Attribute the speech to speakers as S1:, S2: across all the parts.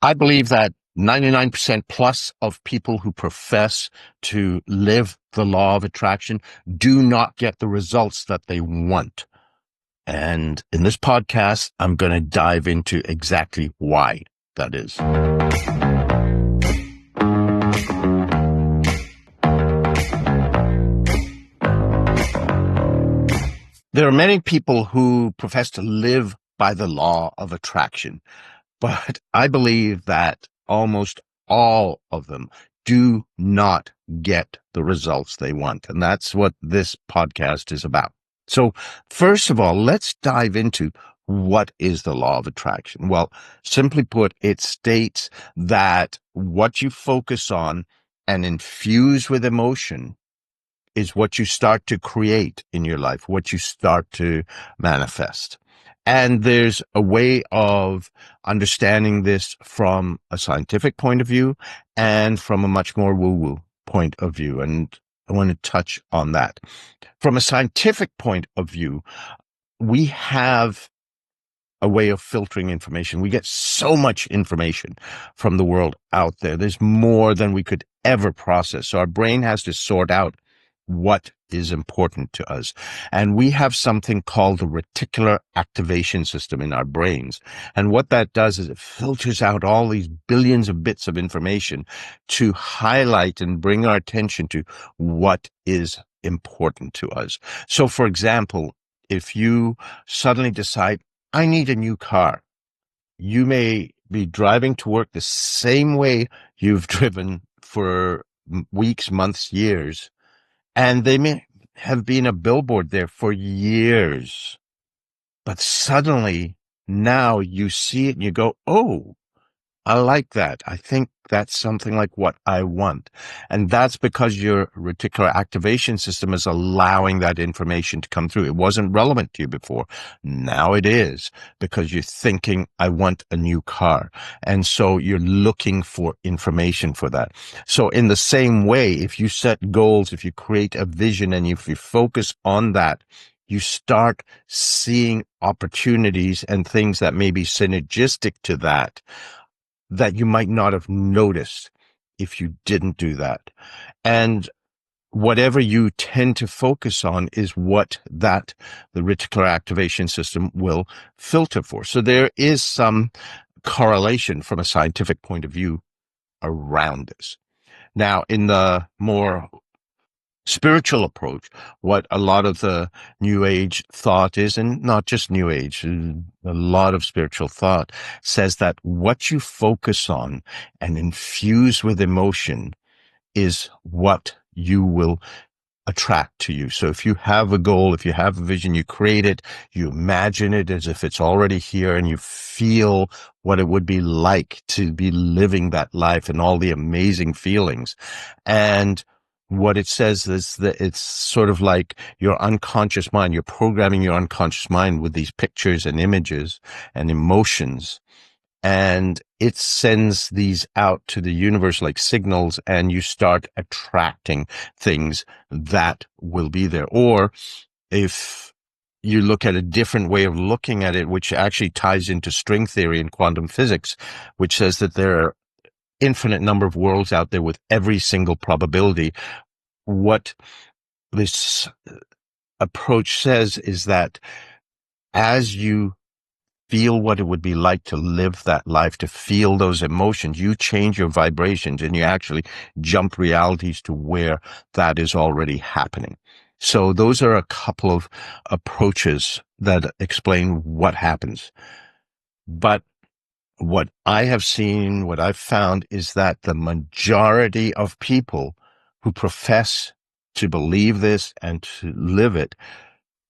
S1: I believe that 99% plus of people who profess to live the law of attraction do not get the results that they want. And in this podcast, I'm going to dive into exactly why that is. There are many people who profess to live by the law of attraction, but I believe that almost all of them do not get the results they want. And that's what this podcast is about. So first of all, let's dive into what is the law of attraction. Well, simply put, it states that what you focus on and infuse with emotion is what you start to create in your life, what you start to manifest. And there's a way of understanding this from a scientific point of view and from a much more woo-woo point of view. And I want to touch on that. From a scientific point of view, we have a way of filtering information. We get so much information from the world out there. There's more than we could ever process. So our brain has to sort out what is important to us. And we have something called the reticular activation system in our brains. And what that does is it filters out all these billions of bits of information to highlight and bring our attention to what is important to us. So, for example, if you suddenly decide, I need a new car, you may be driving to work the same way you've driven for weeks, months, years, and they may have been a billboard there for years. But suddenly, now you see it and you go, oh, I like that. I think that's something like what I want. And that's because your reticular activation system is allowing that information to come through. It wasn't relevant to you before. Now it is, because you're thinking, I want a new car. And so you're looking for information for that. So in the same way, if you set goals, if you create a vision and if you focus on that, you start seeing opportunities and things that may be synergistic to that you might not have noticed if you didn't do that. And whatever you tend to focus on is what the reticular activation system will filter for. So there is some correlation from a scientific point of view around this. Now, in the more spiritual approach, what a lot of the New Age thought is, and not just New Age, a lot of spiritual thought says that what you focus on and infuse with emotion is what you will attract to you. So if you have a goal, if you have a vision, you create it, you imagine it as if it's already here, and you feel what it would be like to be living that life and all the amazing feelings. And what it says is that it's sort of like your unconscious mind. You're programming your unconscious mind with these pictures and images and emotions, and it sends these out to the universe like signals, and you start attracting things that will be there. Or if you look at a different way of looking at it, which actually ties into string theory and quantum physics, which says that there are infinite number of worlds out there with every single probability. What this approach says is that as you feel what it would be like to live that life, to feel those emotions, you change your vibrations and you actually jump realities to where that is already happening. So those are a couple of approaches that explain what happens. But what I have seen, what I've found is that the majority of people who profess to believe this and to live it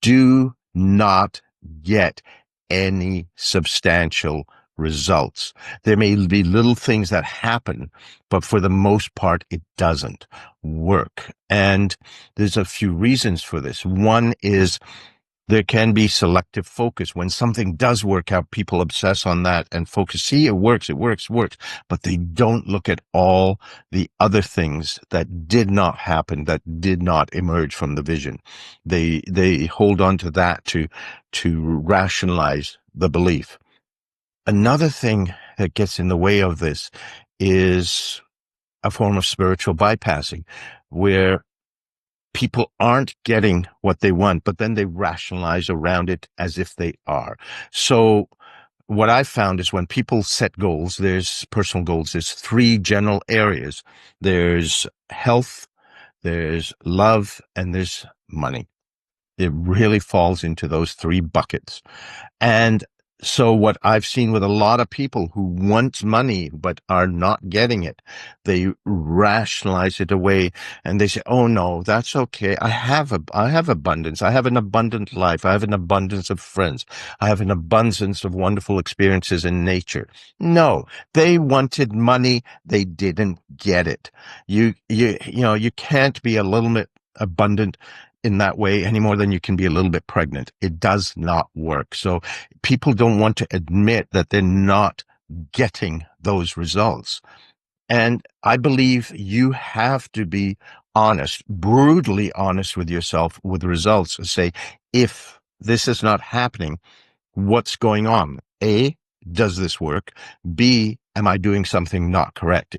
S1: do not get any substantial results. There may be little things that happen, but for the most part, it doesn't work. And there's a few reasons for this. One is there can be selective focus. When something does work out, people obsess on that and focus. See, it works, but they don't look at all the other things that did not happen, that did not emerge from the vision. They hold on to that to rationalize the belief. Another thing that gets in the way of this is a form of spiritual bypassing, where people aren't getting what they want, but then they rationalize around it as if they are. So what I've found is when people set goals, there's personal goals, there's three general areas. There's health, there's love, and there's money. It really falls into those three buckets. And so what I've seen with a lot of people who want money but are not getting it, they rationalize it away and they say, "Oh no, that's okay. I have abundance. I have an abundant life. I have an abundance of friends. I have an abundance of wonderful experiences in nature." No, they wanted money. They didn't get it. You can't be a little bit abundant in that way any more than you can be a little bit pregnant. It does not work. So people don't want to admit that they're not getting those results. And I believe you have to be honest, brutally honest with yourself with results and say, if this is not happening, what's going on? A, does this work? B, am I doing something not correct?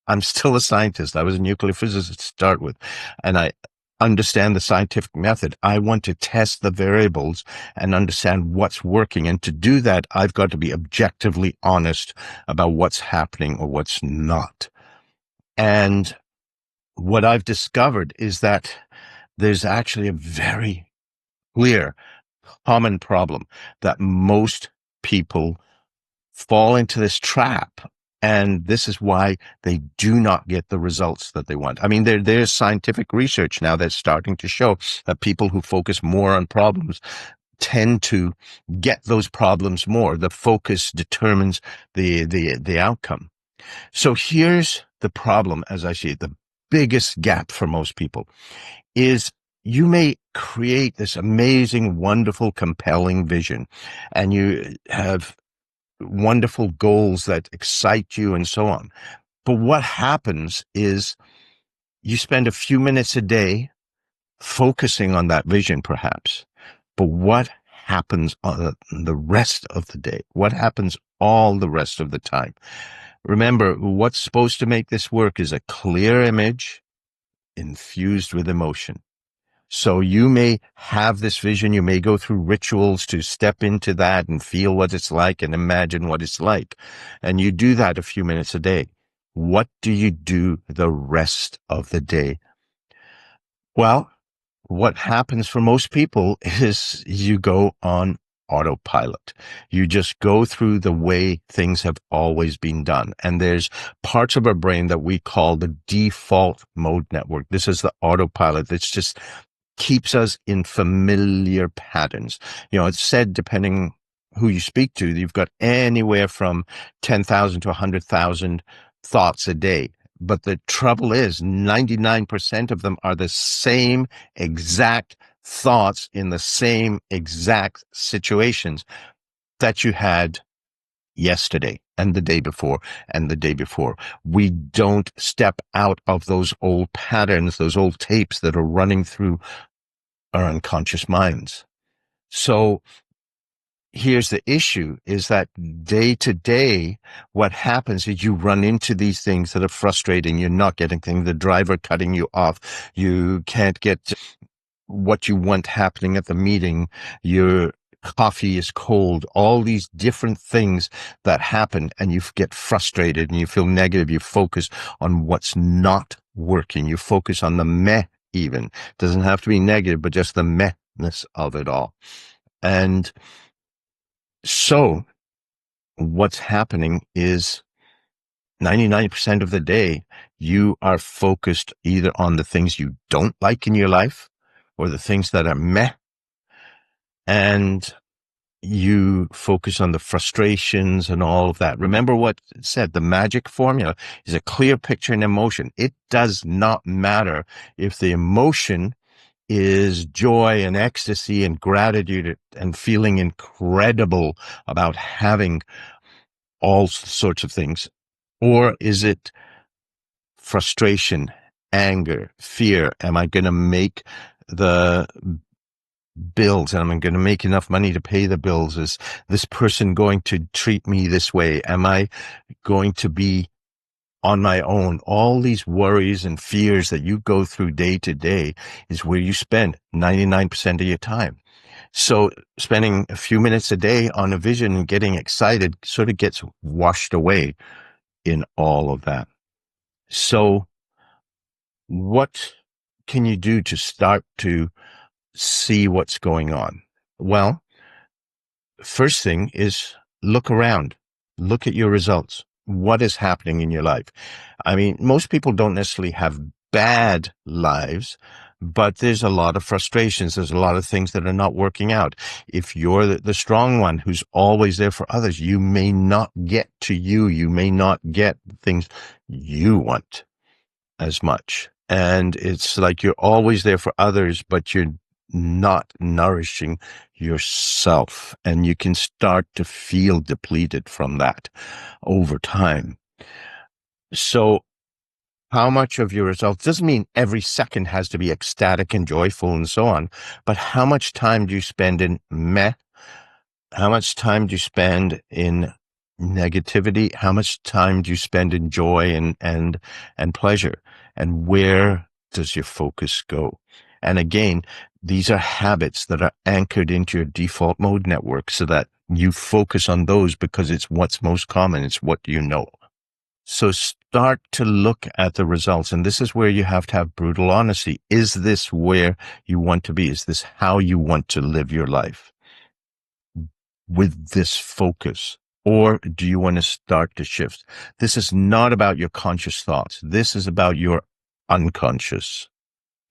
S1: I'm still a scientist. I was a nuclear physicist to start with, and I understand the scientific method. I want to test the variables and understand what's working. And to do that, I've got to be objectively honest about what's happening or what's not. And what I've discovered is that there's actually a very clear common problem that most people fall into this trap. And this is why they do not get the results that they want. I mean, there's scientific research now that's starting to show that people who focus more on problems tend to get those problems more. The focus determines the outcome. So here's the problem, as I see it. The biggest gap for most people is you may create this amazing, wonderful, compelling vision, and you have wonderful goals that excite you and so on. But what happens is you spend a few minutes a day focusing on that vision, perhaps. But what happens on the rest of the day? What happens all the rest of the time? Remember, what's supposed to make this work is a clear image infused with emotion. So you may have this vision, you may go through rituals to step into that and feel what it's like and imagine what it's like. And you do that a few minutes a day. What do you do the rest of the day? Well, what happens for most people is you go on autopilot. You just go through the way things have always been done. And there's parts of our brain that we call the default mode network. This is the autopilot. It's just keeps us in familiar patterns. It's said, depending who you speak to, you've got anywhere from 10,000 to 100,000 thoughts a day. But the trouble is 99% of them are the same exact thoughts in the same exact situations that you had yesterday and the day before and the day before. We don't step out of those old patterns, those old tapes that are running through our unconscious minds. So here's the issue is that day to day, what happens is you run into these things that are frustrating. You're not getting things, the driver cutting you off. You can't get what you want happening at the meeting. Your coffee is cold, all these different things that happen, and you get frustrated and you feel negative. You focus on what's not working. You focus on the meh even. It doesn't have to be negative, but just the mehness of it all. And so what's happening is 99% of the day, you are focused either on the things you don't like in your life or the things that are meh, and you focus on the frustrations and all of that. Remember what it said, the magic formula is a clear picture in emotion. It does not matter if the emotion is joy and ecstasy and gratitude and feeling incredible about having all sorts of things, or is it frustration, anger, fear? Am I going to make the bills and I'm going to make enough money to pay the bills? Is this person going to treat me this way? Am I going to be on my own? All these worries and fears that you go through day to day is where you spend 99% of your time. So spending a few minutes a day on a vision and getting excited sort of gets washed away in all of that. So what can you do to start to see what's going on? Well, first thing is look around, look at your results. What is happening in your life? I mean, most people don't necessarily have bad lives, but there's a lot of frustrations. There's a lot of things that are not working out. If you're the strong one who's always there for others, you may not get to you. You may not get things you want as much. And it's like you're always there for others, but you're not nourishing yourself. And you can start to feel depleted from that over time. So how much of your results doesn't mean every second has to be ecstatic and joyful and so on, but how much time do you spend in meh? How much time do you spend in negativity? How much time do you spend in joy and pleasure? And where does your focus go? And again, these are habits that are anchored into your default mode network so that you focus on those because it's what's most common. It's what you know. So start to look at the results. And this is where you have to have brutal honesty. Is this where you want to be? Is this how you want to live your life with this focus? Or do you want to start to shift? This is not about your conscious thoughts. This is about your unconscious.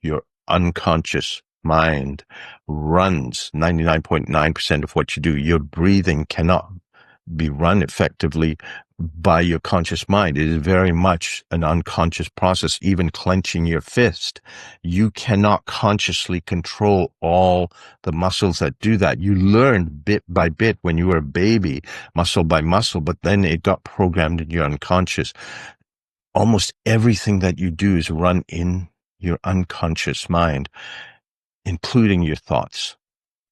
S1: Your unconscious mind runs 99.9% of what you do. Your breathing cannot be run effectively by your conscious mind. It is very much an unconscious process. Even clenching your fist, you cannot consciously control all the muscles that do that. You learn bit by bit when you were a baby, muscle by muscle, but then it got programmed in your unconscious. Almost everything that you do is run in your unconscious mind, including your thoughts.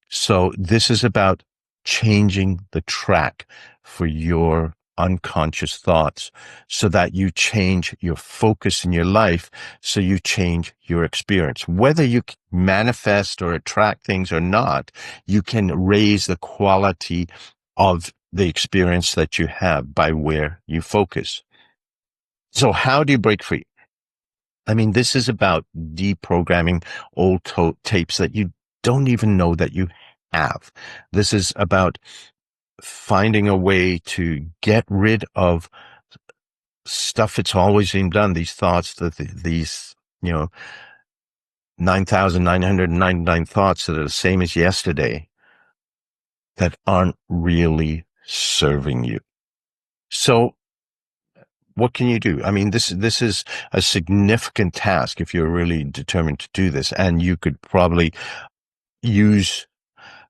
S1: So this is about changing the track for your unconscious thoughts so that you change your focus in your life, so you change your experience. Whether you manifest or attract things or not, you can raise the quality of the experience that you have by where you focus. So how do you break free? I mean, this is about deprogramming old tapes that you don't even know that you have. This is about finding a way to get rid of stuff that's always been done, these thoughts, these, 9,999 thoughts that are the same as yesterday that aren't really serving you. So what can you do? I mean, this is a significant task if you're really determined to do this, and you could probably use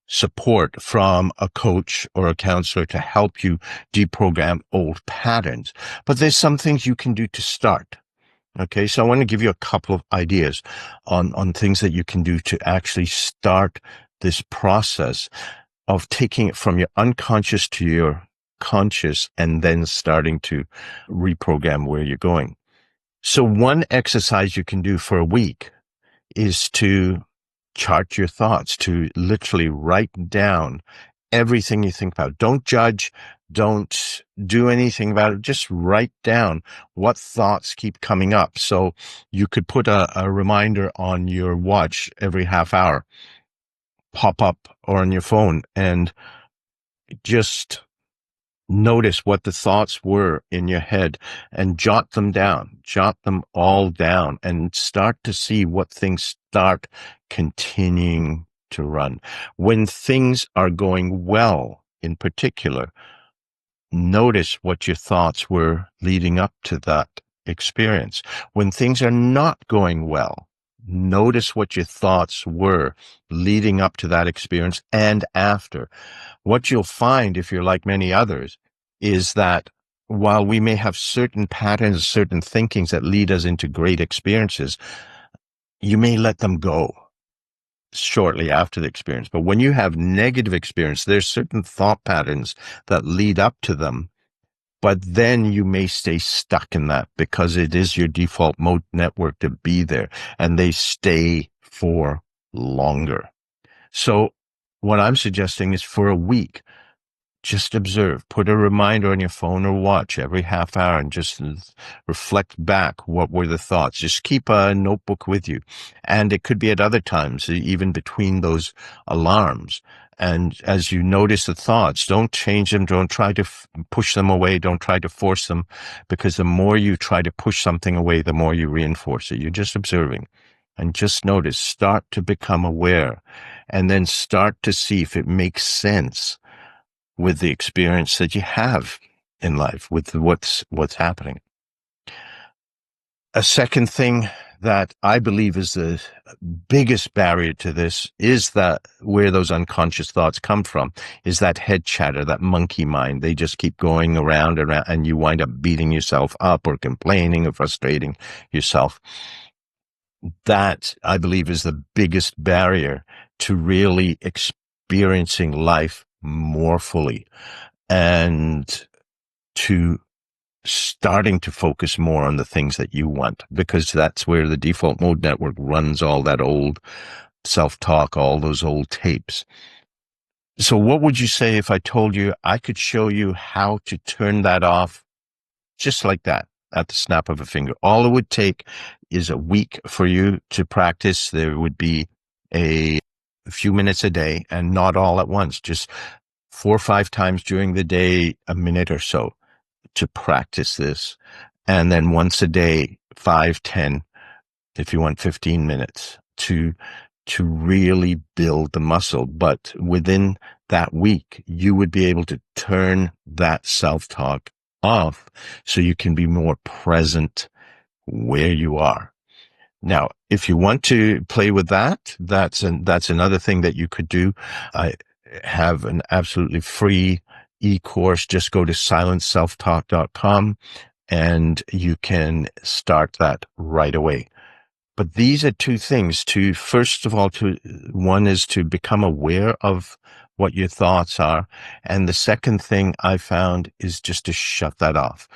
S1: support from a coach or a counselor to help you deprogram old patterns. But there's some things you can do to start. Okay, so I want to give you a couple of ideas on things that you can do to actually start this process of taking it from your unconscious to your conscious and then starting to reprogram where you're going. So one exercise you can do for a week is to chart your thoughts, to literally write down everything you think about. Don't judge. Don't do anything about it. Just write down what thoughts keep coming up. So you could put a reminder on your watch every half hour, pop up, or on your phone, and just notice what the thoughts were in your head and jot them down, jot them all down, and start to see what things start continuing to run. When things are going well, in particular, notice what your thoughts were leading up to that experience. When things are not going well, notice what your thoughts were leading up to that experience and after. What you'll find, if you're like many others, is that while we may have certain patterns, certain thinkings that lead us into great experiences, you may let them go. shortly after the experience. But when you have negative experience, there's certain thought patterns that lead up to them. But then you may stay stuck in that because it is your default mode network to be there, and they stay for longer. So what I'm suggesting is for a week, just observe, put a reminder on your phone or watch every half hour and just reflect back. What were the thoughts? Just keep a notebook with you. And it could be at other times, even between those alarms. And as you notice the thoughts, don't change them. Don't try to push them away. Don't try to force them, because the more you try to push something away, the more you reinforce it. You're just observing and just notice, start to become aware, and then start to see if it makes sense with the experience that you have in life, with what's happening. A second thing that I believe is the biggest barrier to this is that where those unconscious thoughts come from is that head chatter, that monkey mind. They just keep going around and around, and you wind up beating yourself up or complaining or frustrating yourself. That, I believe, is the biggest barrier to really experiencing life more fully, and to starting to focus more on the things that you want, because that's where the default mode network runs all that old self-talk, all those old tapes. So what would you say if I told you I could show you how to turn that off just like that at the snap of a finger? All it would take is a week for you to practice. There would be a few minutes a day, and not all at once, just 4 or 5 times during the day, a minute or so to practice this. And then once a day, 5, 10, if you want 15 minutes to really build the muscle. But within that week, you would be able to turn that self-talk off so you can be more present where you are. Now, if you want to play with that, that's another thing that you could do. I have an absolutely free e-course. Just go to silenceselftalk.com and you can start that right away. But these are two things. First of all, one is to become aware of what your thoughts are. And the second thing I found is just to shut that off.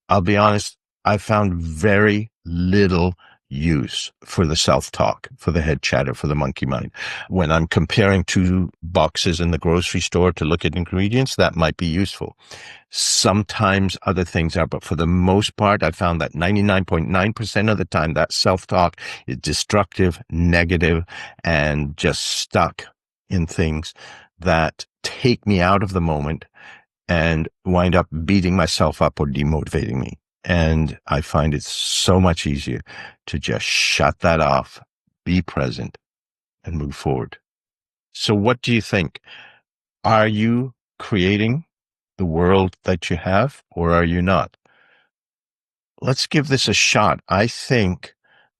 S1: I'll be honest, I found very little use for the self-talk, for the head chatter, for the monkey mind. When I'm comparing 2 boxes in the grocery store to look at ingredients, that might be useful. Sometimes other things are, but for the most part, I found that 99.9% of the time, that self-talk is destructive, negative, and just stuck in things that take me out of the moment and wind up beating myself up or demotivating me. And I find it so much easier to just shut that off, be present, and move forward. So what do you think? Are you creating the world that you have, or are you not? Let's give this a shot. I think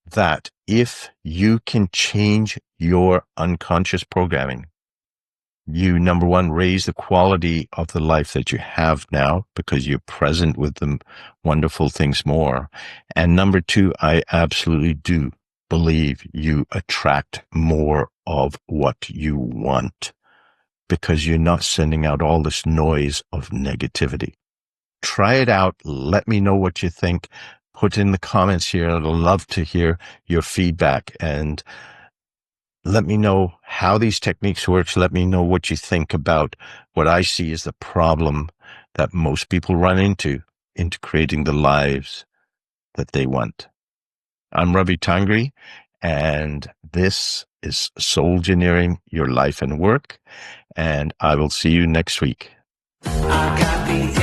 S1: that if you can change your unconscious programming, you, number one, raise the quality of the life that you have now because you're present with the wonderful things more. And number two, I absolutely do believe you attract more of what you want because you're not sending out all this noise of negativity. Try it out. Let me know what you think. Put in the comments here. I'd love to hear your feedback, and let me know how these techniques work. Let me know what you think about what I see as the problem that most people run into creating the lives that they want. I'm Ravi Tangri, and this is Soul Engineering Your Life and Work, and I will see you next week. I got the